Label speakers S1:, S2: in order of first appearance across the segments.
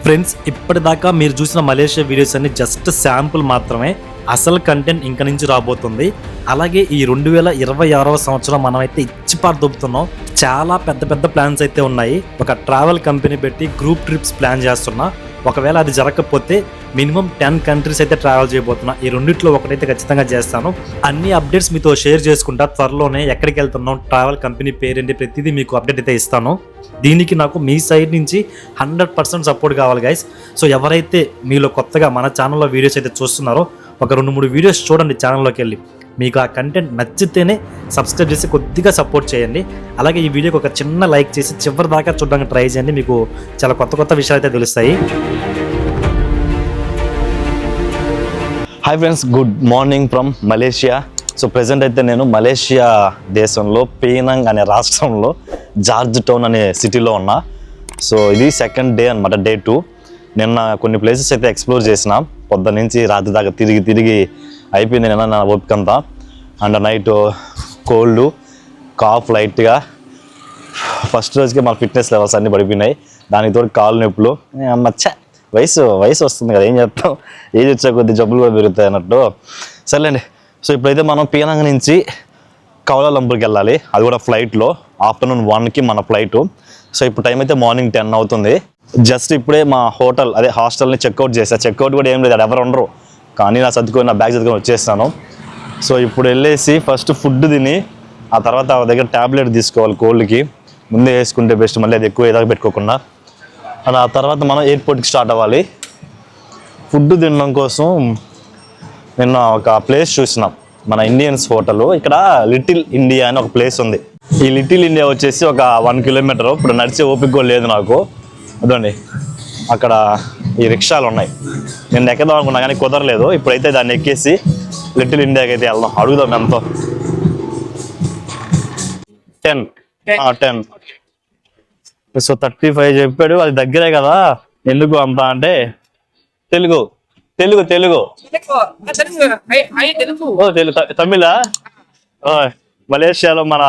S1: Friends, ఇప్పటిదాకా మీరు చూసిన మలేషియా వీడియోస్ అన్ని జస్ట్ శాంపుల్ మాత్రమే. అసలు కంటెంట్ ఇంక నుంచి రాబోతుంది. అలాగే ఈ 2026వ సంవత్సరం మనమైతే ఇచ్చిపాటు దొబ్బుతున్నాం. చాలా పెద్ద పెద్ద ప్లాన్స్ అయితే ఉన్నాయి. ఒక ట్రావెల్ కంపెనీ పెట్టి గ్రూప్ ట్రిప్స్ ప్లాన్ చేస్తున్నా. ఒకవేళ అది జరగకపోతే మినిమం 10 కంట్రీస్ అయితే ట్రావెల్ చేయబోతున్నా. ఈ రెండిట్లో ఒకటైతే ఖచ్చితంగా చేస్తాను. అన్ని అప్డేట్స్ మీతో షేర్ చేసుకుంటా. త్వరలోనే ఎక్కడికి వెళ్తున్నాం, ట్రావెల్ కంపెనీ పేరేంటి, ప్రతిదీ మీకు అప్డేట్ అయితే ఇస్తాను. దీనికి నాకు మీ సైడ్ నుంచి 100% సపోర్ట్ కావాలి గైస్. సో ఎవరైతే మీలో కొత్తగా మన ఛానల్లో వీడియోస్ అయితే చూస్తున్నారో ఒక 2-3 వీడియోస్ చూడండి ఛానల్లోకి వెళ్ళి. మీకు ఆ కంటెంట్ నచ్చితేనే సబ్స్క్రైబ్ చేసి కొద్దిగా సపోర్ట్ చేయండి. అలాగే ఈ వీడియోకి ఒక చిన్న లైక్ చేసి చివరి దాకా చూడడానికి ట్రై చేయండి. మీకు చాలా కొత్త కొత్త విషయాలు అయితే తెలుస్తాయి.
S2: Hi friends, good morning from Malaysia. So present అయితే నేను మలేషియా దేశంలో పీనంగ్ అనే రాష్ట్రంలో జార్జ్ టౌన్ అనే సిటీలో ఉన్నా. సో ఇది సెకండ్ డే అనమాట, డే 2. నిన్న కొన్ని ప్లేసెస్ అయితే ఎక్స్ప్లోర్ చేసిన. పొద్దున్న నుంచి రాత్రి దాకా తిరిగి అయిపోయింది నిన్న నా ఓపిక అంతా. అండ్ నైట్ కోల్డ్, కాఫ్ లైట్గా. ఫస్ట్ రోజుకే మన ఫిట్నెస్ లెవెల్స్ అన్నీ పడిపోయినాయి. దానికి తోడు కాళ్ళు నొప్పులు. మచ్చా వయసు వస్తుంది కదా, ఏం చేస్తాం, ఏజ్ వచ్చే కొద్ది జబ్బులు కూడా పెరుగుతాయి అన్నట్టు. సర్లేండి. సో ఇప్పుడైతే మనం పీనంగ్ నుంచి కౌలాలంపూర్కి వెళ్ళాలి. అది కూడా ఫ్లైట్లో. ఆఫ్టర్నూన్ 1కి మన ఫ్లైట్. సో ఇప్పుడు టైం అయితే మార్నింగ్ 10 అవుతుంది. జస్ట్ ఇప్పుడే మా హాస్టల్ని చెక్అవుట్ చేశాను. చెక్అవుట్ కూడా ఏం లేదు, అది ఎవరు ఉండరు. కానీ నా బ్యాగ్ చదువుకొని వచ్చేస్తాను. సో ఇప్పుడు వెళ్ళేసి ఫస్ట్ ఫుడ్ తిని ఆ తర్వాత ఆ దగ్గర ట్యాబ్లెట్ తీసుకోవాలి కోల్డ్కి. ముందే వేసుకుంటే బెస్ట్, మళ్ళీ అది ఎక్కువ ఏదాకా పెట్టుకోకుండా. అండ్ ఆ తర్వాత మనం ఎయిర్పోర్ట్కి స్టార్ట్ అవ్వాలి. ఫుడ్ తినడం కోసం నిన్న ఒక ప్లేస్ చూసినాం, మన ఇండియన్స్ హోటల్. ఇక్కడ లిటిల్ ఇండియా అని ఒక ప్లేస్ ఉంది. ఈ లిటిల్ ఇండియా వచ్చేసి ఒక 1 కిలోమీటర్. ఇప్పుడు నడిచే ఓపిక కూడా లేదు నాకు. అదండి, అక్కడ ఈ రిక్షాలు ఉన్నాయి. నేను ఎక్కదాం అనుకున్నా కానీ కుదరలేదు. ఇప్పుడైతే దాన్ని ఎక్కేసి లిటిల్ ఇండియాకి అయితే వెళ్దాం. అడుగుదాం ఎంతో. 10. సో 35 చెప్పాడు. అది దగ్గరే కదా, ఎందుకు అంత అంటే తెలుగు తమిళ. మలేషియాలో మన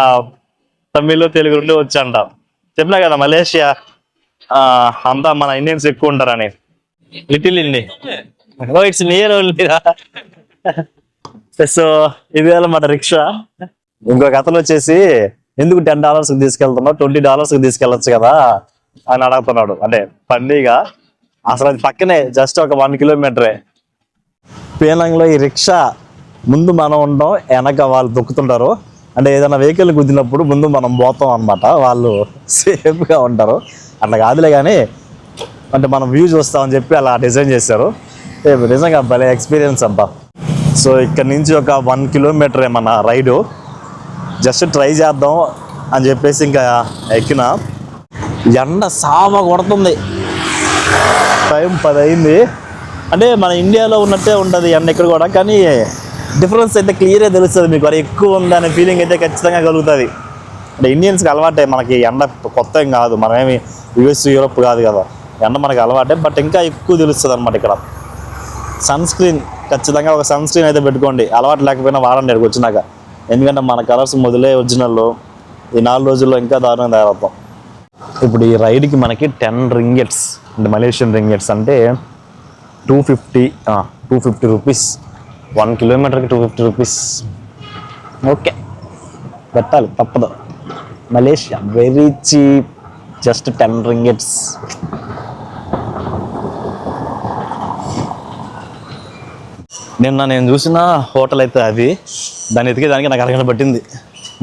S2: తమిళ్ తెలుగు నుండి వచ్చంట. చెప్పినా కదా మలేషియా అంతా మన ఇండియన్స్ ఎక్కువ ఉంటారని. లిటిల్ ఇండియా ఇట్స్ నియర్ ఓన్లీరా. సో ఇది అన్నమాట రిక్షా. ఇంకొక అతను వచ్చేసి ఎందుకు $10 తీసుకెళ్తున్నావు, $20 తీసుకెళ్ళచ్చు కదా అని అడుగుతున్నాడు. అంటే పండిగా అసలు అది పక్కనే, జస్ట్ ఒక 1 కిలోమీటరే. పీనంగ్లో ఈ రిక్షా ముందు మనం ఉంటాం, వెనక వాళ్ళు తొక్కుతుంటారు. అంటే ఏదైనా వెహికల్ గుద్దినప్పుడు ముందు మనం పోతాం అనమాట. వాళ్ళు సేఫ్గా ఉంటారు. అట్లా కాదులే కానీ అంటే మనం వ్యూ చూస్తామని చెప్పి అలా డిజైన్ చేశారు. నిజంగా భలే ఎక్స్పీరియన్స్ అబ్బా. సో ఇక్కడ నుంచి ఒక 1 కిలోమీటరే మన రైడు. జస్ట్ ట్రై చేద్దాం అని చెప్పేసి ఇంకా ఎక్కిన. ఎండ సావ కొడుతుంది. టైం 10 అయింది. అంటే మన ఇండియాలో ఉన్నట్టే ఉంటుంది ఎండ ఇక్కడ కూడా, కానీ డిఫరెన్స్ అయితే క్లియర్గా తెలుస్తుంది మీకు. అది ఎక్కువ ఉంది అనే ఫీలింగ్ అయితే ఖచ్చితంగా కలుగుతుంది. అంటే ఇండియన్స్కి అలవాటే, మనకి ఎండ కొత్త ఏం కాదు. మనమేమి యూఎస్ యూరోప్ కాదు కదా, ఎండ మనకి అలవాటే. బట్ ఇంకా ఎక్కువ తెలుస్తుంది అనమాట ఇక్కడ. సన్ స్క్రీన్ ఖచ్చితంగా ఒక సన్ స్క్రీన్ అయితే పెట్టుకోండి. అలవాటు లేకపోయినా వాడండి ఇక్కడికి వచ్చినాక. ఎందుకంటే మన కలర్స్ మొదలే ఒరిజినల్. ఈ 4 రోజుల్లో ఇంకా దారుణంగా తయారవుతాం. ఇప్పుడు ఈ రైడ్కి మనకి 10 రింగెట్స్ అంటే మలేషియన్ రింగెట్స్ అంటే 250 రూపీస్. 1 కిలోమీటర్కి 250 రూపీస్. ఓకే, పెట్టాలి, తప్పదు. Malaysia very cheap, just 10 రింగెట్స్. నిన్న నేను చూసిన హోటల్ అయితే అది. దాన్ని ఎతికేదానికి నాకు అరగంట పట్టింది.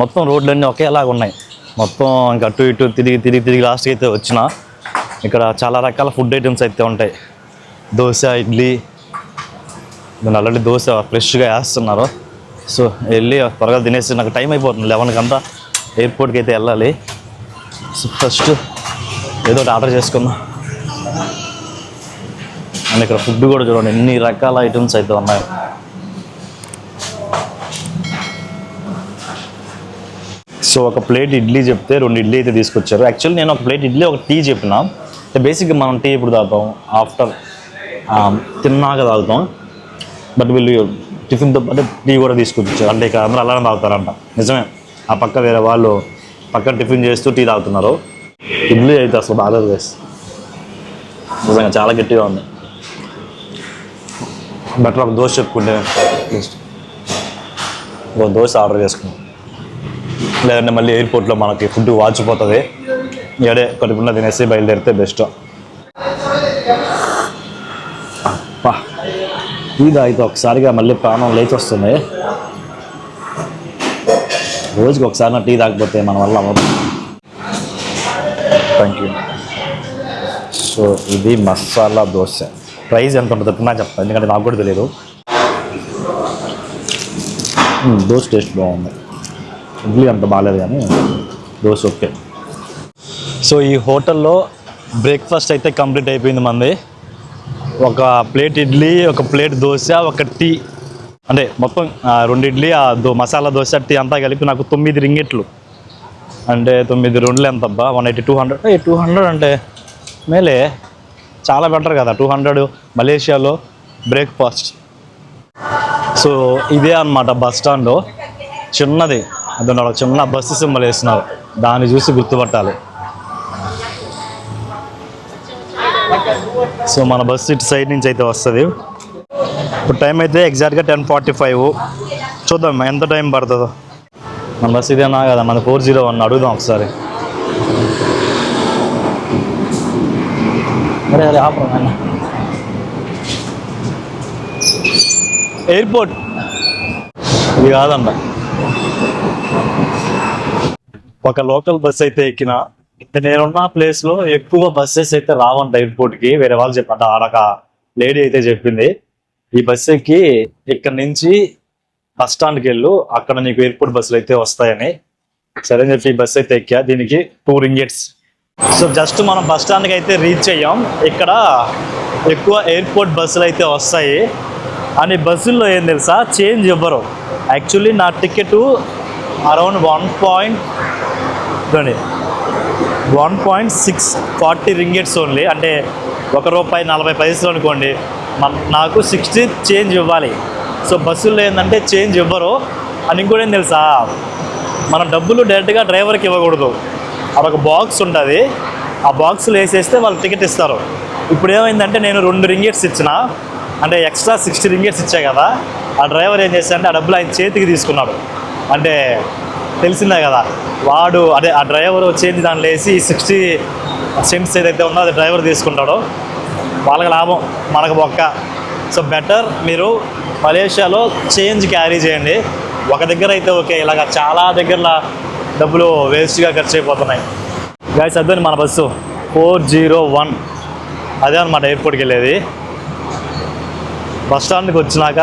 S2: మొత్తం రోడ్లన్నీ ఒకేలాగా ఉన్నాయి. మొత్తం ఇంకా అటు ఇటు తిరిగి లాస్ట్కి అయితే వచ్చిన. ఇక్కడ చాలా రకాల ఫుడ్ ఐటమ్స్ అయితే ఉంటాయి. దోశ, ఇడ్లీ. నేను ఆల్రెడీ దోశ ఫ్రెష్గా వేస్తున్నారు. సో వెళ్ళి త్వరగా తినేసి నాకు టైం అయిపోతుంది. 11కి అంతా ఎయిర్పోర్ట్కి అయితే వెళ్ళాలి. సో ఫస్ట్ ఏదో ఒకటి ఆర్డర్ చేసుకుందాం. అండ్ ఇక్కడ ఫుడ్ కూడా చూడండి, ఎన్ని రకాల ఐటమ్స్ అయితే ఉన్నాయి. సో ఒక ప్లేట్ ఇడ్లీ చెప్తే 2 ఇడ్లీ అయితే తీసుకొచ్చారు. యాక్చువల్లీ నేను ఒక ప్లేట్ ఇడ్లీ, ఒక టీ చెప్పిన. బేసిక్గా మనం టీ ఎప్పుడు తాగుతాం, ఆఫ్టర్ తిన్నాక తాగుతాం. బట్ వీళ్ళు టిఫిన్తో అంటే టీ కూడా తీసుకొచ్చారు. అంటే ఇక్కడ అందరూ అలానే తాగుతారంట. నిజమే, ఆ పక్క వేరే వాళ్ళు పక్కన టిఫిన్ చేస్తూ టీ తాగుతున్నారు. ఇడ్లీ అయితే అసలు బాగా వేస్తుంది. నిజంగా చాలా గట్టిగా ఉంది. బెటర్ ఒక దోశ చెప్పుకుంటే ఒక దోశ ఆర్డర్ చేసుకున్నాం, లేదంటే మళ్ళీ ఎయిర్పోర్ట్లో మనకి ఫుడ్ వాచిపోతుంది. ఏడే కడుపున్న తినేసి బయలుదేరితే బెస్ట్. ఇది అయితే ఒకసారిగా మళ్ళీ ప్రాణం లేచి వస్తుంది. రోజుకి ఒకసారి నా టీ తాకపోతే మన వల్ల అవ్వదు. Thank you. సో ఇది మసాలా దోశ. ప్రైస్ ఎంత ఉంటుందో నాకు చెప్తాను, ఎందుకంటే నాకు కూడా తెలియదు. దోశ టేస్ట్ బాగుంది. ఇడ్లీ అంత బాగాలేదు కానీ దోశ ఓకే. సో ఈ హోటల్లో బ్రేక్ఫాస్ట్ అయితే కంప్లీట్ అయిపోయింది మంది. ఒక ప్లేట్ ఇడ్లీ, ఒక ప్లేట్ దోశ, ఒక టీ, అంటే మొత్తం 2 ఇడ్లీ, మసాలా దోశ, టీ అంతా కలిపి నాకు 9 రింగిట్లు. అంటే 9 2 ఎంత అబ్బా, 180, 200. 200 అంటే మేలే, చాలా బెటర్ కదా 200 మలేషియాలో బ్రేక్ఫాస్ట్. సో ఇదే అన్నమాట బస్ స్టాండ్. చిన్నది అది చిన్న బస్సు సింబల్ వేస్తున్నారు, దాన్ని చూసి గుర్తుపట్టాలి. సో మన బస్సు ఇటు సైడ్ నుంచి అయితే వస్తుంది. ఇప్పుడు టైం అయితే ఎగ్జాక్ట్గా 10:45. చూద్దాం ఎంత టైం పడుతుందో. మన బస్సు ఇదేనా కదా, మన 401 అడుగుదాం ఒకసారి. అరే ఆపరా, ఎయిర్పోర్ట్ ఇది కాదంట. ఒక లోకల్ బస్ అయితే ఎక్కిన, నేనున్న ప్లేస్లో ఎక్కువ బస్సెస్ అయితే రావంట ఎయిర్పోర్ట్కి. వేరే వాళ్ళు చెప్పంట, ఆడక లేడీ అయితే చెప్పింది ఈ బస్ ఎక్కి ఇక్కడ నుంచి బస్ స్టాండ్కి వెళ్ళు, అక్కడ నీకు ఎయిర్పోర్ట్ బస్సులు అయితే వస్తాయని. సరే అని చెప్పి ఈ బస్ అయితే ఎక్కా. దీనికి 2 రింగిట్స్. సో జస్ట్ మనం బస్ స్టాండ్కి అయితే రీచ్ అయ్యాం. ఇక్కడ ఎక్కువ ఎయిర్పోర్ట్ బస్సులు అయితే వస్తాయి. అని బస్సుల్లో ఏం తెలుసా, చేంజ్ ఇవ్వరు. యాక్చువల్లీ నా టికెట్ అరౌండ్ 1.640 రింగిట్స్ ఓన్లీ, అంటే ₹1.40 అనుకోండి. నాకు 60 చేంజ్ ఇవ్వాలి. సో బస్సుల్లో ఏంటంటే చేంజ్ ఇవ్వరు. అని ఇంకోటి ఏం తెలుసా, మనం డబ్బులు డైరెక్ట్గా డ్రైవర్కి ఇవ్వకూడదు. అదొక బాక్స్ ఉంటుంది, ఆ బాక్స్లో వేసేస్తే వాళ్ళు టికెట్ ఇస్తారు. ఇప్పుడు ఏమైందంటే నేను 2 రింగిట్స్ ఇచ్చిన, అంటే ఎక్స్ట్రా 60 రింగిట్స్ ఇచ్చా కదా. ఆ డ్రైవర్ ఏం చేస్తాడంటే ఆ డబ్బులు ఆయన చేతికి తీసుకున్నాడు. అంటే తెలిసిందే కదా, వాడు అదే ఆ డ్రైవర్ చేంజ్ దాంట్లో వేసి 60 సెంట్స్ ఏదైతే ఉందో అది డ్రైవర్ తీసుకుంటాడో. వాళ్ళకి లాభం, మనకు బొక్క. సో బెటర్ మీరు మలేషియాలో చేంజ్ క్యారీ చేయండి. ఒక దగ్గర అయితే ఓకే, ఇలాగ చాలా దగ్గరలో డబ్బులు వేస్ట్గా ఖర్చు అయిపోతున్నాయి. గైస్ అదే మన బస్సు 401, అదే అనమాట ఎయిర్పోర్ట్కి వెళ్ళేది. బస్ స్టాండ్కి వచ్చినాక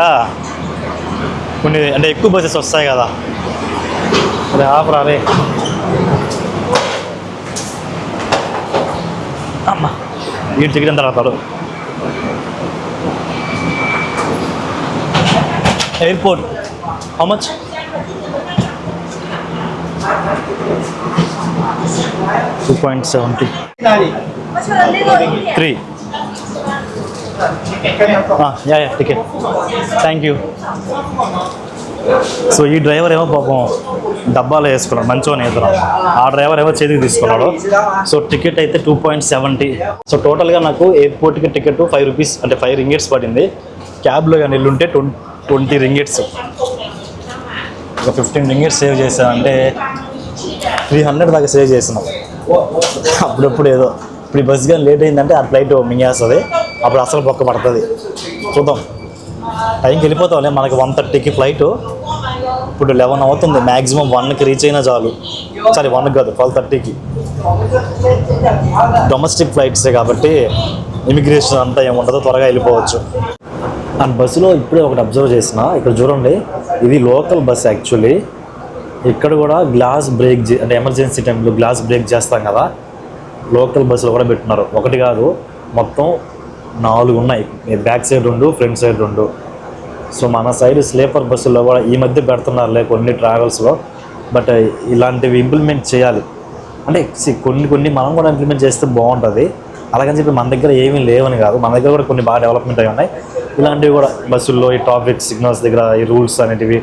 S2: కొన్ని అంటే ఎక్కువ బస్సెస్ వస్తాయి కదా. అరే ఆపరాలే అమ్మ, ఈ టికెట్ ఎంత రాతాడు. Airport how much? 2.70 3. Yeah ticket, thank you. So ఈ డ్రైవర్ ఏమో పాపం డబ్బాలో వేసుకున్నాడు, మంచోనే వేస్తున్నాడు. ఆ డ్రైవర్ ఏమో చేతికి తీసుకున్నాడు. సో టికెట్ అయితే 2.70. సో టోటల్గా నాకు ఎయిర్పోర్ట్కి టికెట్ 5 రూపీస్, అంటే 5 రింగిట్స్ పడింది. క్యాబ్లో కానీ వెళ్ళుంటే 20 రింగిట్స్. ఒక 15 రింగిట్స్ సేవ్ చేశానంటే 300 దాకా సేవ్ చేసినాం. అప్పుడప్పుడు ఏదో ఇప్పుడు ఈ బస్ కానీ లేట్ అయిందంటే ఆ ఫ్లైట్ మింగేస్తుంది, అప్పుడు అసలు బొక్క పడుతుంది. చూద్దాం, టైంకి వెళ్ళిపోతాంలే. మనకి 1:30కి ఫ్లైట్, ఇప్పుడు 11 అవుతుంది. మ్యాక్సిమం 1కి రీచ్ అయినా చాలు. సారీ 1కి కాదు, 12:30కి. డొమెస్టిక్ ఫ్లైట్సే కాబట్టి ఇమిగ్రేషన్ అంతా ఏముండదో, త్వరగా వెళ్ళిపోవచ్చు. అండ్ బస్సులో ఇప్పుడే ఒకటి అబ్జర్వ్ చేసిన, ఇక్కడ చూడండి, ఇది లోకల్ బస్ యాక్చువల్లీ. ఇక్కడ కూడా గ్లాస్ బ్రేక్ అంటే ఎమర్జెన్సీ టైంలో గ్లాస్ బ్రేక్ చేస్తాం కదా, లోకల్ బస్సులు కూడా పెట్టున్నారు. ఒకటి కాదు, మొత్తం 4 ఉన్నాయి. Back side 2, front side 2. So మన సైడ్ స్లీపర్ బస్సుల్లో కూడా ఈ మధ్య పెడుతున్నారులే కొన్ని ట్రావెల్స్లో. బట్ ఇలాంటివి ఇంప్లిమెంట్ చేయాలి. అంటే కొన్ని మనం కూడా ఇంప్లిమెంట్ చేస్తే బాగుంటుంది. అలాగని చెప్పి మన దగ్గర ఏమీ లేవని కాదు, మన దగ్గర కూడా కొన్ని బాగా డెవలప్మెంట్ అయి ఉన్నాయి. ఇలాంటివి కూడా బస్సుల్లో ఈ ట్రాఫిక్ సిగ్నల్స్ దగ్గర ఈ రూల్స్ అనేటివి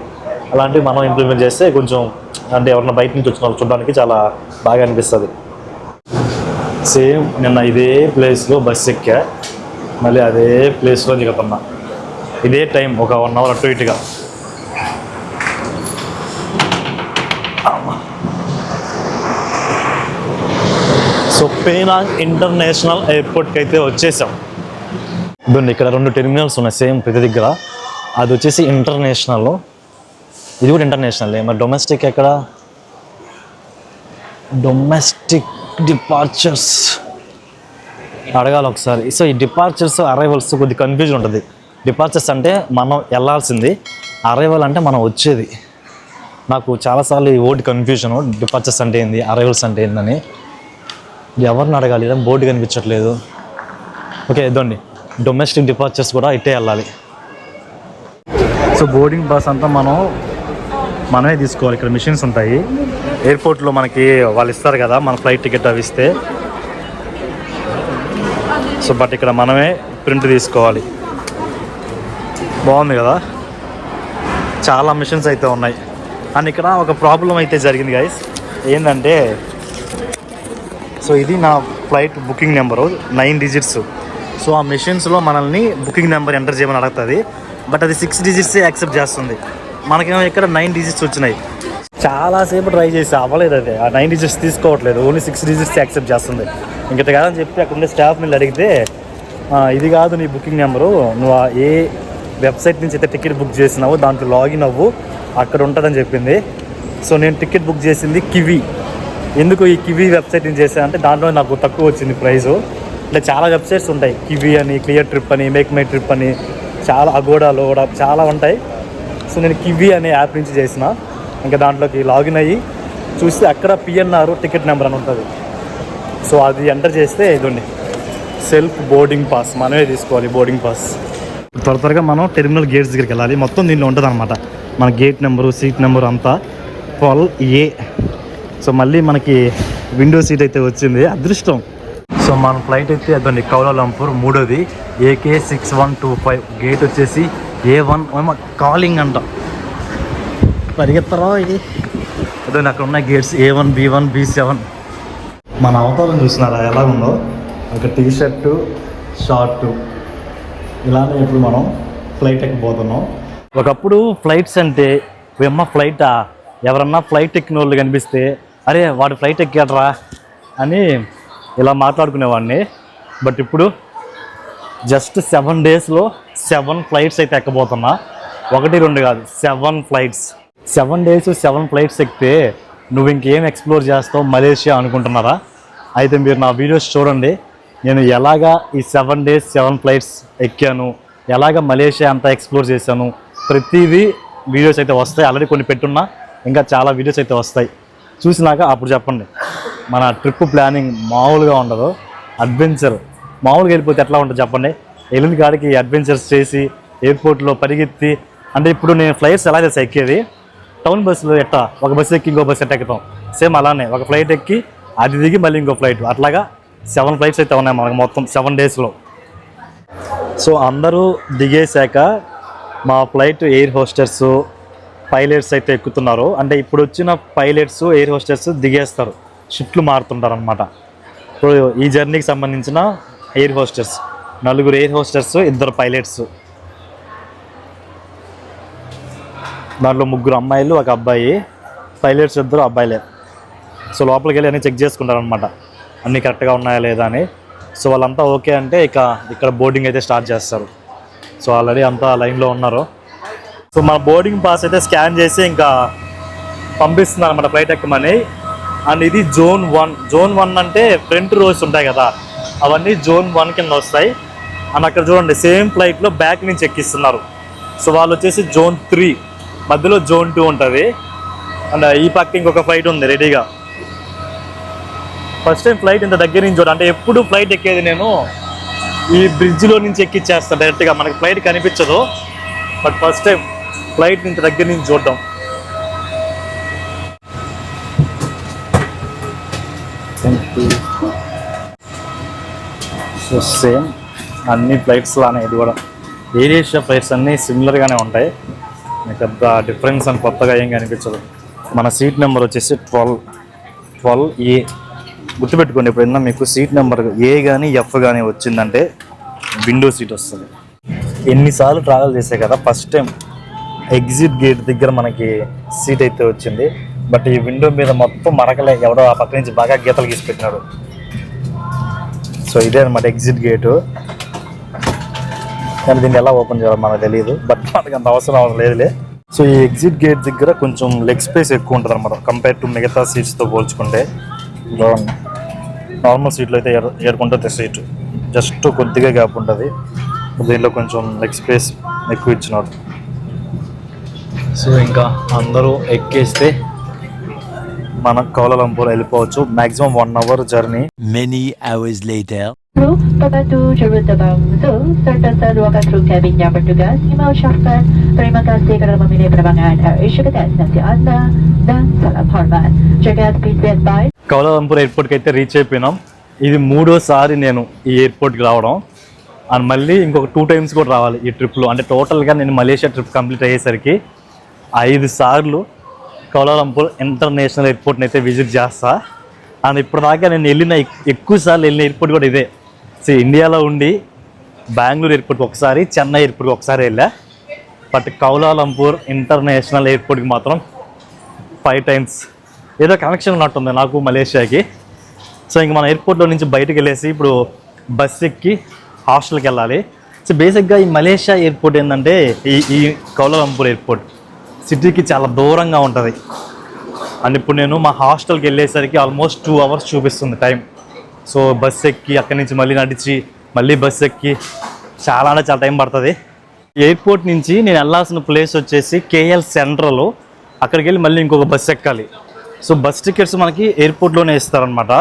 S2: అలాంటివి మనం ఇంప్లిమెంట్ చేస్తే కొంచెం అంటే ఎవరైనా బయట నుంచి వచ్చిన వాళ్ళు చూడడానికి చాలా బాగా అనిపిస్తుంది.
S1: సేమ్ నిన్న ఇదే ప్లేస్లో బస్ ఎక్కా, మళ్ళీ అదే ప్లేస్లో దిగుతున్నా. ఇదే టైం ఒక 1 అవర్ అటు ఇటుగా. సో పేనాంగ్ ఇంటర్నేషనల్ ఎయిర్పోర్ట్కి అయితే వచ్చేసాం. ఇదండి ఇక్కడ 2 టెర్మినల్స్ ఉన్నాయి సేమ్ ప్రతి దగ్గర. అది వచ్చేసి ఇంటర్నేషనల్, ఇది కూడా ఇంటర్నేషనల్. మరి డొమెస్టిక్ ఎక్కడ? డొమెస్టిక్ డిపార్చర్స్ అడగాలి ఒకసారి. సో ఈ డిపార్చర్స్ అరైవల్స్ కొద్ది కన్ఫ్యూజన్ ఉంటుంది. డిపార్చర్స్ అంటే మనం వెళ్ళాల్సింది, అరైవల్ అంటే మనం వచ్చేది. నాకు చాలాసార్లు ఈ ఓటు కన్ఫ్యూజను, డిపార్చర్స్ అంటే ఏంది, అరైవల్స్ అంటే ఏందని. ఎవరిని అడగాలి, ఏదైనా బోర్డు కనిపించట్లేదు. ఓకే ఇదండి డొమెస్టిక్ డిపార్చర్స్ కూడా ఇట్టే వెళ్ళాలి. సో బోర్డింగ్ పాస్ అంతా మనమే తీసుకోవాలి. ఇక్కడ మిషన్స్ ఉంటాయి ఎయిర్పోర్ట్లో, మనకి వాళ్ళు ఇస్తారు కదా మన ఫ్లైట్ టికెట్ అవి ఇస్తే. సో బట్ ఇక్కడ మనమే ప్రింట్ తీసుకోవాలి. బాగుంది కదా, చాలా మిషన్స్ అయితే ఉన్నాయి. అండ్ ఇక్కడ ఒక ప్రాబ్లం అయితే జరిగింది గైస్. ఏంటంటే సో ఇది నా flight booking number 9 digits. So ఆ మెషిన్స్లో మనల్ని బుకింగ్ నెంబర్ ఎంటర్ చేయమని అడుగుతుంది. బట్ అది 6 డిజిట్సే యాక్సెప్ట్ చేస్తుంది. మనకేమో ఇక్కడ 9 డిజిట్స్ వచ్చినాయి. చాలాసేపు ట్రై చేసి అవ్వలేదు. అది ఆ 9 డిజిట్స్ తీసుకోవట్లేదు, ఓన్లీ 6 డిజిట్స్ యాక్సెప్ట్ చేస్తుంది. ఇంకటి కాదని చెప్పి అక్కడ ఉండే స్టాఫ్ మీద అడిగితే ఇది కాదు నీ బుకింగ్ నెంబరు, నువ్వు ఏ వెబ్సైట్ నుంచి అయితే టికెట్ బుక్ చేసినావో దాంట్లో లాగిన్ అవ్వు, అక్కడ ఉంటుందని చెప్పింది. సో నేను టికెట్ బుక్ చేసింది కివీ. ఎందుకు ఈ కివీ వెబ్సైట్ నుంచి చేశాను అంటే దాంట్లో నాకు తక్కువ వచ్చింది ప్రైజు. అంటే చాలా వెబ్సైట్స్ ఉంటాయి, కివీ అని, క్లియర్ ట్రిప్ అని, మేక్ మై ట్రిప్ అని, చాలా అగోడాలో కూడా చాలా ఉంటాయి. సో నేను కివీ అనే యాప్ నుంచి చేసిన. ఇంకా దాంట్లోకి లాగిన్ అయ్యి చూస్తే అక్కడ పిఎన్ఆర్ టికెట్ నెంబర్ అని ఉంటుంది. సో అది ఎంటర్ చేస్తే ఇదండి సెల్ఫ్ బోర్డింగ్ పాస్, మనమే తీసుకోవాలి బోర్డింగ్ పాస్. త్వరగా మనం టెర్మినల్ గేట్స్ దగ్గరికి వెళ్ళాలి. మొత్తం దీనిలో ఉంటుంది అనమాట మన గేట్ నెంబరు, సీట్ నెంబరు అంతా 12A. సో మళ్ళీ మనకి విండో సీట్ అయితే వచ్చింది, అదృష్టం. సో మన ఫ్లైట్ అయితే అదండి కౌలాలంపూర్ 3ది AK6125. గేట్ వచ్చేసి A1. కాలింగ్ అంట, పరిగెత్తరా ఇది. అదే అక్కడ ఉన్న గేట్స్ A1, B1, B7. మన అవతారం చూసినారా ఎలా ఉందో, ఒక టీ షర్టు, షార్టు, ఇలానే ఇప్పుడు మనం ఫ్లైట్ ఎక్కిపోతున్నాం. ఒకప్పుడు ఫ్లైట్స్ అంటే ఫ్లైటా, ఎవరన్నా ఫ్లైట్ ఎక్కిన వాళ్ళు కనిపిస్తే అరే వాడు ఫ్లైట్ ఎక్కాడరా అని ఇలా మాట్లాడుకునేవాడిని. బట్ ఇప్పుడు జస్ట్ 7 డేస్లో 7 ఫ్లైట్స్ అయితే ఎక్కబోతున్నా. 1, 2 కాదు, 7 ఫ్లైట్స్. 7 డేస్ 7 ఫ్లైట్స్ ఎక్కితే నువ్వు ఇంకేం ఎక్స్ప్లోర్ చేస్తావు మలేషియా అనుకుంటున్నారా? అయితే మీరు నా వీడియోస్ చూడండి, నేను ఎలాగా ఈ 7 డేస్ 7 ఫ్లైట్స్ ఎక్కాను, ఎలాగ మలేషియా అంతా ఎక్స్ప్లోర్ చేశాను, ప్రతిదీ వీడియోస్ అయితే వస్తాయి. ఆల్రెడీ కొన్ని పెట్టున్నా, ఇంకా చాలా వీడియోస్ అయితే వస్తాయి. చూసినాక అప్పుడు చెప్పండి. మన ట్రిప్ ప్లానింగ్ మామూలుగా ఉండదు, అడ్వెంచర్. మామూలుగా వెళ్ళిపోతే ఎట్లా ఉంటుంది చెప్పండి. వెళ్ళిన కాడికి అడ్వెంచర్స్ చేసి ఎయిర్పోర్ట్లో పరిగెత్తి, అంటే ఇప్పుడు నేను ఫ్లైట్స్ ఎలా చేసి ఎక్కేది, టౌన్ బస్సులో ఎట్టా ఒక బస్సు ఎక్కి ఇంకో బస్సు ఎట్ట ఎక్కుతాం, సేమ్ అలానే ఒక ఫ్లైట్ ఎక్కి అది దిగి మళ్ళీ ఇంకో ఫ్లైట్, అట్లాగా 7 ఫ్లైట్స్ అయితే ఉన్నాయి మనకు మొత్తం 7 డేస్లో. సో అందరూ దిగేశాక మా ఫ్లైట్ ఎయిర్ హోస్టర్స్, పైలట్స్ అయితే ఎక్కుతున్నారు. అంటే ఇప్పుడు వచ్చిన పైలట్స్, ఎయిర్ హోస్టర్స్ దిగేస్తారు, షిఫ్ట్లు మారుతుంటారు అనమాట. ఇప్పుడు ఈ జర్నీకి సంబంధించిన air hostess 4 air hostess, 2 pilots, దాంట్లో 3 అమ్మాయిలు, 1 అబ్బాయి. పైలట్స్ 2 అబ్బాయిలే. సో లోపలికి వెళ్ళి అన్నీ చెక్ చేసుకుంటారు అనమాట, అన్నీ కరెక్ట్గా ఉన్నాయా లేదా అని. సో వాళ్ళంతా ఓకే అంటే ఇక్కడ బోర్డింగ్ అయితే స్టార్ట్ చేస్తారు. సో ఆల్రెడీ అంతా లైన్లో ఉన్నారు. సో మన బోర్డింగ్ పాస్ అయితే స్కాన్ చేసి ఇంకా పంపిస్తున్నారు అనమాట ఫ్లైట్ ఎక్కమని. అండ్ ఇది జోన్ 1. జోన్ 1 అంటే ఫ్రంట్ రోస్ ఉంటాయి కదా, అవన్నీ జోన్ 1 కింద వస్తాయి. అండ్ అక్కడ చూడండి సేమ్ ఫ్లైట్లో బ్యాక్ నుంచి ఎక్కిస్తున్నారు. సో వాళ్ళు వచ్చేసి జోన్ 3, మధ్యలో జోన్ 2 ఉంటుంది. అండ్ ఈ పక్క ఇంకొక ఫ్లైట్ ఉంది రెడీగా. ఫస్ట్ టైం ఫ్లైట్ ఇంత దగ్గర నుంచి చూడ, అంటే ఎప్పుడు ఫ్లైట్ ఎక్కేది నేను ఈ బ్రిడ్జ్లో నుంచి ఎక్కిచ్చేస్తాను డైరెక్ట్గా, మనకి ఫ్లైట్ కనిపించదు. బట్ ఫస్ట్ టైం ఫ్లైట్ ఇంత దగ్గర నుంచి చూడడం. సో సేమ్ అన్ని ఫ్లైట్స్ లానే ఇది కూడా. ఎయిర్ ఏషియా ఫ్లైట్స్ అన్నీ సిమిలర్గానే ఉంటాయి, పెద్ద డిఫరెన్స్ అని కొత్తగా ఏం కనిపించదు. మన సీట్ నెంబర్ వచ్చేసి 12A. గుర్తుపెట్టుకోండి, ఎప్పుడైనా మీకు సీట్ నెంబర్ ఏ కానీ ఎఫ్ కానీ వచ్చిందంటే విండో సీట్ వస్తుంది. ఎన్నిసార్లు ట్రావెల్ చేసే కదా ఫస్ట్ టైం ఎగ్జిట్ గేట్ దగ్గర మనకి సీట్ అయితే వచ్చింది. బట్ ఈ విండో మీద మొత్తం మరకలే, ఎవడో ఆ పక్క నుంచి బాగా గీతలు గీసి పెట్టినాడు. సో ఇదే అనమాట ఎగ్జిట్ గేటు. కానీ దీన్ని ఎలా ఓపెన్ చేయాలో మనకు తెలియదు, బట్ మనకి అంత అవసరం లేదులే. సో ఈ ఎగ్జిట్ గేట్ దగ్గర కొంచెం లెగ్ స్పేస్ ఎక్కువ ఉంటుంది అనమాట కంపేర్ టు మిగతా సీట్స్తో పోల్చుకుంటే. నార్మల్ సీట్లో అయితే ఏడుకుంటుంది సీటు, జస్ట్ కొద్దిగా గ్యాప్ ఉంటుంది. దీనిలో కొంచెం లెగ్ స్పేస్ ఎక్కువ ఇచ్చినాడు. సో ఇంకా అందరూ ఎక్కేస్తే మనం కౌలాలంపూర్ వెళ్ళిపోవచ్చు. Maximum 1 hour journey.
S3: Many hours later.
S4: Kru, pembantu terbang itu serta seluruh kru kabin yang bertugas kami ucapkan terima kasih kerana memilih penerbangan Air Asia ke destinasi anda dan salam hormat. Jaga speed belt by.
S1: Kuala Lumpur ఎయిర్పోర్ట్కి అయితే reach అయిపోయినాం. ఇది 3వసారి నేను ఈ ఎయిర్పోర్ట్కి రావడం, and మళ్ళీ ఇంకొక 2 times కూడా రావాలి ఈ ట్రిప్లో. అంటే టోటల్గా నేను మలేషియా ట్రిప్ కంప్లీట్ అయ్యేసరికి 5 సార్లు కౌలాలంపూర్ ఇంటర్నేషనల్ ఎయిర్పోర్ట్ని అయితే విజిట్ చేస్తా. అండ్ ఇప్పటిదాకా నేను ఎక్కువసార్లు వెళ్ళిన ఎయిర్పోర్ట్ కూడా ఇదే. సో ఇండియాలో ఉండి బెంగళూరు ఎయిర్పోర్ట్కి ఒకసారి, చెన్నై ఎయిర్పోర్ట్కి ఒకసారి వెళ్ళా. బట్ కౌలాలంపూర్ ఇంటర్నేషనల్ ఎయిర్పోర్ట్కి మాత్రం 5 times. ఏదో కనెక్షన్ ఉన్నట్టుంది నాకు మలేషియాకి. సో ఇంక మన ఎయిర్పోర్ట్లో నుంచి బయటకు వెళ్ళేసి ఇప్పుడు బస్ ఎక్కి హాస్టల్కి వెళ్ళాలి. సో బేసిక్గా ఈ మలేషియా ఎయిర్పోర్ట్ ఏంటంటే ఈ కౌలాలంపూర్ ఎయిర్పోర్ట్ సిటీకి చాలా దూరంగా ఉంటుంది. అండ్ ఇప్పుడు నేను మా హాస్టల్కి వెళ్ళేసరికి ఆల్మోస్ట్ 2 hours చూపిస్తుంది టైం. సో బస్ ఎక్కి అక్కడి నుంచి మళ్ళీ నడిచి మళ్ళీ బస్ ఎక్కి చాలా అంటే చాలా టైం పడుతుంది. ఎయిర్పోర్ట్ నుంచి నేను వెళ్ళాల్సిన ప్లేస్ వచ్చేసి కేఎల్ సెంట్రల్. అక్కడికి వెళ్ళి మళ్ళీ ఇంకొక బస్ ఎక్కాలి. సో బస్ టికెట్స్ మనకి ఎయిర్పోర్ట్లోనే ఇస్తారనమాట.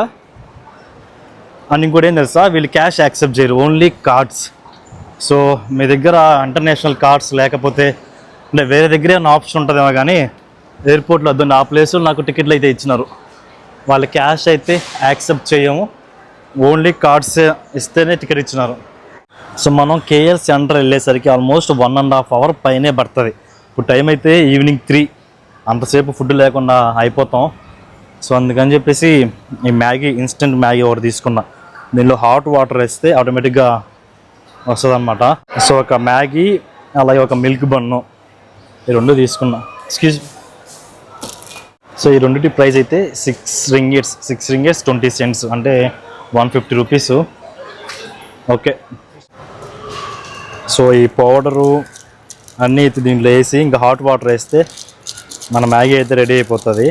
S1: అండ్ ఇంకోటి ఏం తెలుసా, వీళ్ళు క్యాష్ యాక్సెప్ట్ చేయరు, ఓన్లీ కార్డ్స్. సో మీ దగ్గర ఇంటర్నేషనల్ కార్డ్స్ లేకపోతే అంటే వేరే దగ్గరే ఉన్న ఆప్షన్ ఉంటుందేమో, కానీ ఎయిర్పోర్ట్లో అద్దండి ఆ ప్లేస్లో నాకు టికెట్లు అయితే ఇచ్చినారు. వాళ్ళు క్యాష్ అయితే యాక్సెప్ట్ చేయము, ఓన్లీ కార్డ్స్ ఇస్తేనే టికెట్ ఇచ్చినారు. సో మనం కేఎల్ సెంటర్ వెళ్ళేసరికి ఆల్మోస్ట్ 1.5 hour పైనే పడుతుంది. ఇప్పుడు టైం అయితే ఈవినింగ్ 3, అంతసేపు ఫుడ్ లేకుండా అయిపోతాం. సో అందుకని చెప్పేసి ఈ మ్యాగీ, ఇన్స్టెంట్ మ్యాగీ ఒకటి తీసుకున్నా. దీనిలో హాట్ వాటర్ వేస్తే ఆటోమేటిక్గా వస్తుంది అనమాట. సో ఒక మ్యాగీ అలాగే ఒక మిల్క్ బన్ను, ఈ 2 తీసుకున్నా. సో ఈ రెండింటి ప్రైస్ అయితే 6 ringgits 20 cents, అంటే 150 rupees. ఓకే. సో ఈ పౌడరు అన్నీ అయితే దీంట్లో వేసి ఇంకా హాట్ వాటర్ వేస్తే మన మ్యాగీ అయితే రెడీ అయిపోతుంది.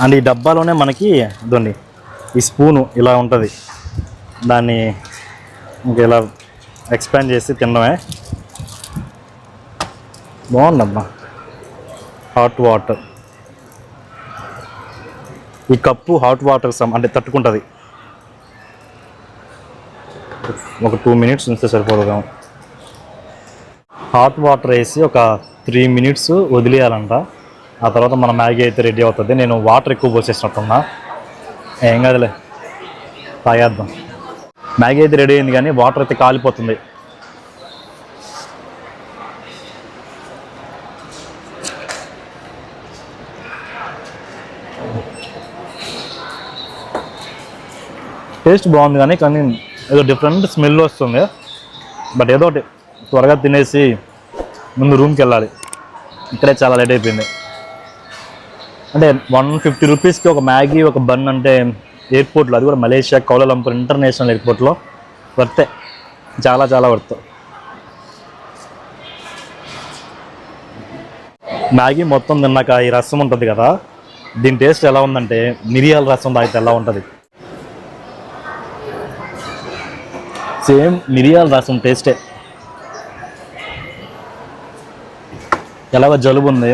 S1: అండ్ ఈ డబ్బాలోనే మనకి ఇదండి ఈ స్పూను ఇలా ఉంటుంది, దాన్ని ఇంకా ఇలా ఎక్స్పాండ్ చేసి తినడమే. బాగుందమ్మా. హాట్ వాటర్, ఈ కప్పు హాట్ వాటర్ అంటే తట్టుకుంటుంది. ఒక 2 minutes ఉంటే సరిపోదు. హాట్ వాటర్ వేసి ఒక 3 minutes వదిలేయాలంట. ఆ తర్వాత మన మ్యాగీ అయితే రెడీ అవుతుంది. నేను వాటర్ ఎక్కువ పోసేసినట్టున్నా, ఏం కాదులే తాగేద్దాం. మ్యాగీ అయితే రెడీ అయింది కానీ వాటర్ అయితే కాలిపోతుంది. టేస్ట్ బాగుంది కానీ ఏదో డిఫరెంట్ స్మెల్ వస్తుంది. బట్ ఏదో ఒకటి త్వరగా తినేసి ముందు రూమ్కి వెళ్ళాలి. ఇక్కడే చాలా లేట్ అయిపోయింది. అంటే 150 రూపీస్కి ఒక మ్యాగీ, ఒక బన్ అంటే ఎయిర్పోర్ట్లో, అది కూడా మలేషియా కౌలాలంపూర్ ఇంటర్నేషనల్ ఎయిర్పోర్ట్లో వర్తే, చాలా చాలా వర్త్. మ్యాగీ మొత్తం తిన్నాక ఈ రసం ఉంటుంది కదా, దీని టేస్ట్ ఎలా ఉందంటే మిరియాల రసం తాగితే ఎలా ఉంటుంది, సేమ్ మిరియాల రసం టేస్టే. ఎలాగో జలుబు ఉంది,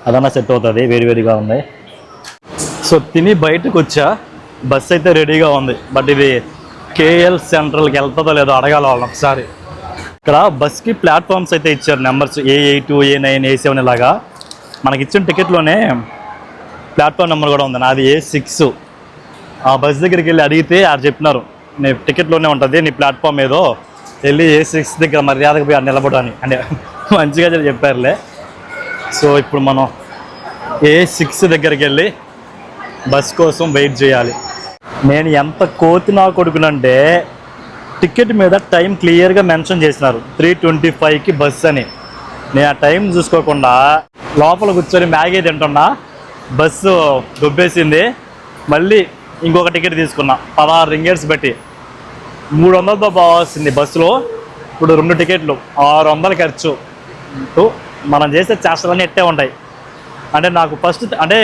S1: అదన్నా సెట్ అవుతుంది, వేడివేడిగా ఉంది. సో తిని బయటకు వచ్చా, బస్ అయితే రెడీగా ఉంది. బట్ ఇది కేఎల్ సెంట్రల్కి వెళ్తుందో లేదో అడగాలి వాళ్ళని ఒకసారి. ఇక్కడ బస్కి ప్లాట్ఫామ్స్ అయితే ఇచ్చారు, నెంబర్స్ A8, A9, A7 ఇలాగా. మనకి ఇచ్చిన టికెట్లోనే ప్లాట్ఫామ్ నెంబర్ కూడా ఉంది, నాది A6. ఆ బస్ దగ్గరికి వెళ్ళి అడిగితే ఆడు చెప్పినారు, నీ టికెట్లోనే ఉంటుంది, నీ ప్లాట్ఫామ్ ఏదో వెళ్ళి A6 దగ్గర మర్యాదకు పోయి నిలబడని, అంటే మంచిగా చెప్పారులే. సో ఇప్పుడు మనం A6 దగ్గరికి వెళ్ళి
S2: బస్ కోసం వెయిట్ చేయాలి. నేను ఎంత కోతి నా కొడుకునంటే టికెట్ మీద టైం క్లియర్గా మెన్షన్ చేసినారు 3:25కి బస్ అని. నేను ఆ టైం చూసుకోకుండా లోపల కూర్చొని మ్యాగీ తింటున్నా, బస్సు దొబ్బేసింది. మళ్ళీ ఇంకొక టికెట్ తీసుకున్నా 16 రింగేట్స్ పెట్టి 300తో పోవాల్సింది బస్సులో. ఇప్పుడు 2 టికెట్లు 600 ఖర్చు. మనం చేసే చేష్టలన్నీ ఎట్టే ఉంటాయి. అంటే నాకు ఫస్ట్ అంటే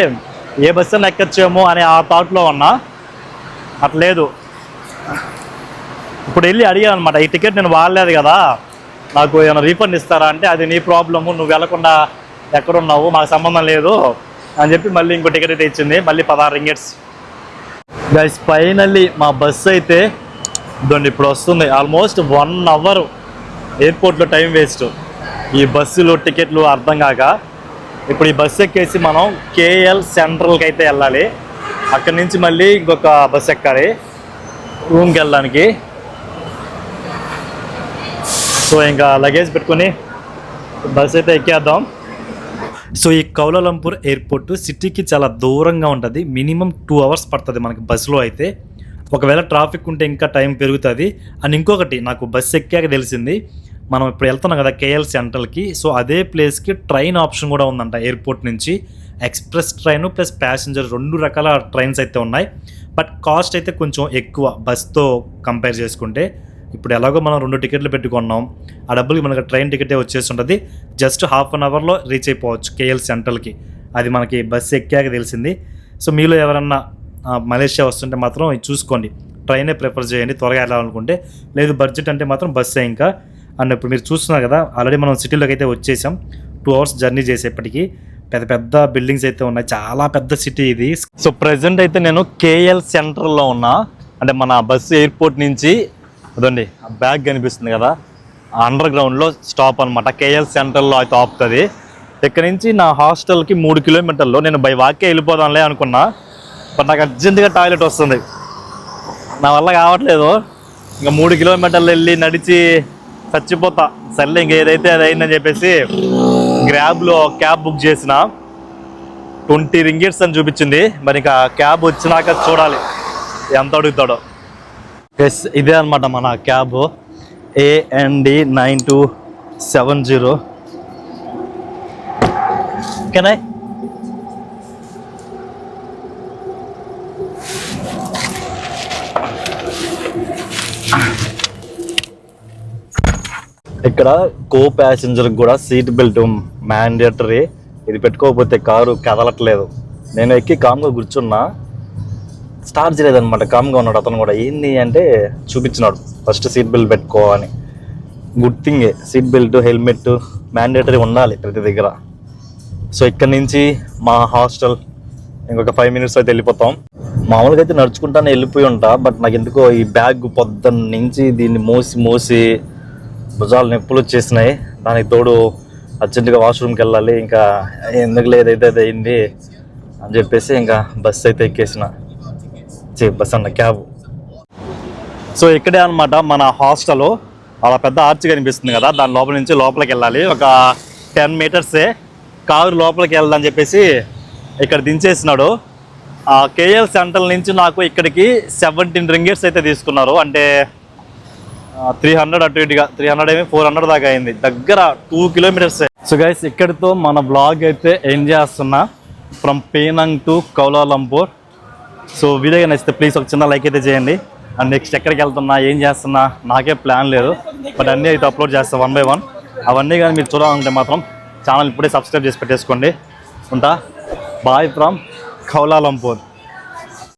S2: ఏ బస్సు అని ఎక్కొచ్చేమో అనే ఆ థాట్లో ఉన్నా, అట్లేదు. ఇప్పుడు వెళ్ళి అడిగాను అనమాట, ఈ టికెట్ నేను వాడలేదు కదా, నాకు ఏమైనా రీఫండ్ ఇస్తారా అంటే, అది నీ ప్రాబ్లము, నువ్వు వెళ్లకుండా ఎక్కడున్నావు, మాకు సంబంధం లేదు అని చెప్పి మళ్ళీ ఇంకో టికెట్ అయితే ఇచ్చింది. మళ్ళీ 16 రింగేట్స్. గైస్ ఫైనల్లీ మా బస్సు అయితే ఇదండి ఇప్పుడు వస్తుంది. ఆల్మోస్ట్ 1 అవర్ ఎయిర్పోర్ట్లో టైం వేస్ట్, ఈ బస్సులు టికెట్లు అర్థం కాక. ఇప్పుడు ఈ బస్సు ఎక్కేసి మనం కేఎల్ సెంట్రల్కి అయితే వెళ్ళాలి. అక్కడి నుంచి మళ్ళీ ఇంకొక బస్సు ఎక్కాలి రూమ్కి వెళ్ళడానికి. సో ఇంకా లగేజ్ పెట్టుకొని బస్సు అయితే ఎక్కేద్దాం. సో ఈ కౌలాలంపూర్ ఎయిర్పోర్ట్ సిటీకి చాలా దూరంగా ఉంటుంది. మినిమం 2 అవర్స్ పడుతుంది మనకి బస్సులో అయితే. ఒకవేళ ట్రాఫిక్ ఉంటే ఇంకా టైం పెరుగుతుంది. అండ్ ఇంకొకటి నాకు బస్సు ఎక్కాక తెలిసింది, మనం ఇప్పుడు వెళ్తున్నాం కదా కేఎల్ సెంట్రల్కి, సో అదే ప్లేస్కి ట్రైన్ ఆప్షన్ కూడా ఉందంట ఎయిర్పోర్ట్ నుంచి. ఎక్స్ప్రెస్ ట్రైన్ ప్లస్ ప్యాసింజర్ 2 రకాల ట్రైన్స్ అయితే ఉన్నాయి. బట్ కాస్ట్ అయితే కొంచెం ఎక్కువ బస్తో కంపేర్ చేసుకుంటే. ఇప్పుడు ఎలాగో మనం 2 టికెట్లు పెట్టుకున్నాం, ఆ డబ్బులకి మనకి ట్రైన్ టికెటే వచ్చేసి ఉంటుంది. జస్ట్ ½ అన్ అవర్లో రీచ్ అయిపోవచ్చు కేఎల్ సెంట్రల్కి. అది మనకి బస్సు ఎక్కాక తెలిసింది. సో మీలో ఎవరన్నా మలేషియా వస్తుంటే మాత్రం ఇది చూసుకోండి, ట్రైనే ప్రిఫర్ చేయండి త్వరగా వెళ్ళాలనుకుంటే. లేదు బడ్జెట్ అంటే మాత్రం బస్సే ఇంకా. అండ్ ఇప్పుడు మీరు చూస్తున్నారు కదా, ఆల్రెడీ మనం సిటీలోకి అయితే వచ్చేసాం. 2 అవర్స్ జర్నీ చేసేప్పటికీ పెద్ద పెద్ద బిల్డింగ్స్ అయితే ఉన్నాయి, చాలా పెద్ద సిటీ ఇది. సో ప్రజెంట్ అయితే నేను కేఎల్ సెంట్రల్లో ఉన్నా. అంటే మన బస్సు ఎయిర్పోర్ట్ నుంచి అదండి ఆ బ్యాగ్ కనిపిస్తుంది కదా, అండర్ గ్రౌండ్లో స్టాప్ అనమాట. కేఎల్ సెంట్రల్లో అయితే ఆపుతుంది. ఇక్కడ నుంచి నా హాస్టల్కి 3 కిలోమీటర్లు. నేను బై వాకే వెళ్ళిపోదాంలే అనుకున్నా, బట్ నాకు అర్జెంటుగా టాయిలెట్ వస్తుంది, నా వల్ల కావట్లేదు. ఇంకా 3 కిలోమీటర్లు వెళ్ళి నడిచి చచ్చిపోతా. సర్లే ఇంక ఏదైతే అది అయిందని చెప్పేసి గ్రాబ్లో క్యాబ్ బుక్ చేసిన. 20 రింగేట్స్ అని చూపించింది. మరి ఇంకా క్యాబ్ వచ్చినాక చూడాలి ఎంత అడుగుతాడో. ఎస్ ఇదే అనమాట మన క్యాబ్, AND 9270. ఓకేనా? ఇక్కడ కో ప్యాసింజర్ కూడా సీట్ బెల్ట్ మ్యాండేటరీ. ఇది పెట్టుకోకపోతే కారు కదలట్లేదు. నేను ఎక్కి కామ్గా కూర్చున్నా, స్టార్ట్ చేయలేదన్నమాట. కామ్గా ఉన్నాడు అతను కూడా. ఏంది అంటే చూపించినాడు ఫస్ట్ సీట్ బెల్ట్ పెట్టుకో అని. గుడ్ థింగే, సీట్ బెల్ట్ హెల్మెట్ మ్యాండేటరీ ఉండాలి ప్రతి దగ్గర. సో ఇక్కడ నుంచి మా హాస్టల్ ఇంకొక 5 మినిట్స్ అయితే వెళ్ళిపోతాం. మామూలుగా అయితే నడుచుకుంటానే వెళ్ళిపోయి ఉంటా, బట్ నాకు ఎందుకో ఈ బ్యాగ్ పొద్దున్న నుంచి దీన్ని మోసి భుజాలు నొప్పులు వచ్చేసినాయి. దానికి తోడు అర్జెంటుగా వాష్రూమ్కి వెళ్ళాలి. ఇంకా ఎందుకు లేదైతే అది అయింది అని చెప్పేసి ఇంకా బస్సు అయితే ఎక్కేసిన. బస్ అన్న క్యాబ్. సో ఇక్కడే అనమాట మన హాస్టల్. అలా పెద్ద ఆర్చ్ కనిపిస్తుంది కదా, దాని లోపల నుంచి లోపలికి వెళ్ళాలి. ఒక 10 మీటర్సే. కారు లోపలికి వెళ్ళాలని చెప్పేసి ఇక్కడ దించేసినాడు. కేఎల్ సెంట్రల్ నుంచి నాకు ఇక్కడికి 17 రింగేట్స్ అయితే తీసుకున్నారు. అంటే 300 అటు ఇటుగా 300 ఏమి 400 దాకా అయింది. దగ్గర 2 కిలోమీటర్స్. సో గైస్ ఇక్కడితో మన బ్లాగ్ అయితే ఎండ్ చేస్తున్నా. From Penang to Kuala Lumpur. So video నచ్చితే ప్లీజ్ ఒక చిన్న లైక్ అయితే చేయండి. అండ్ నెక్స్ట్ ఎక్కడికి వెళ్తున్నా ఏం చేస్తున్నా నాకే ప్లాన్ లేదు, బట్ అన్నీ అయితే అప్లోడ్ చేస్తా 1 by 1. అవన్నీ కానీ మీరు చూడాలంటే మాత్రం ఛానల్ ఇప్పుడే సబ్స్క్రైబ్ చేసి పెట్టేసుకోండి. ఉంటా. Bye from Kuala Lumpur.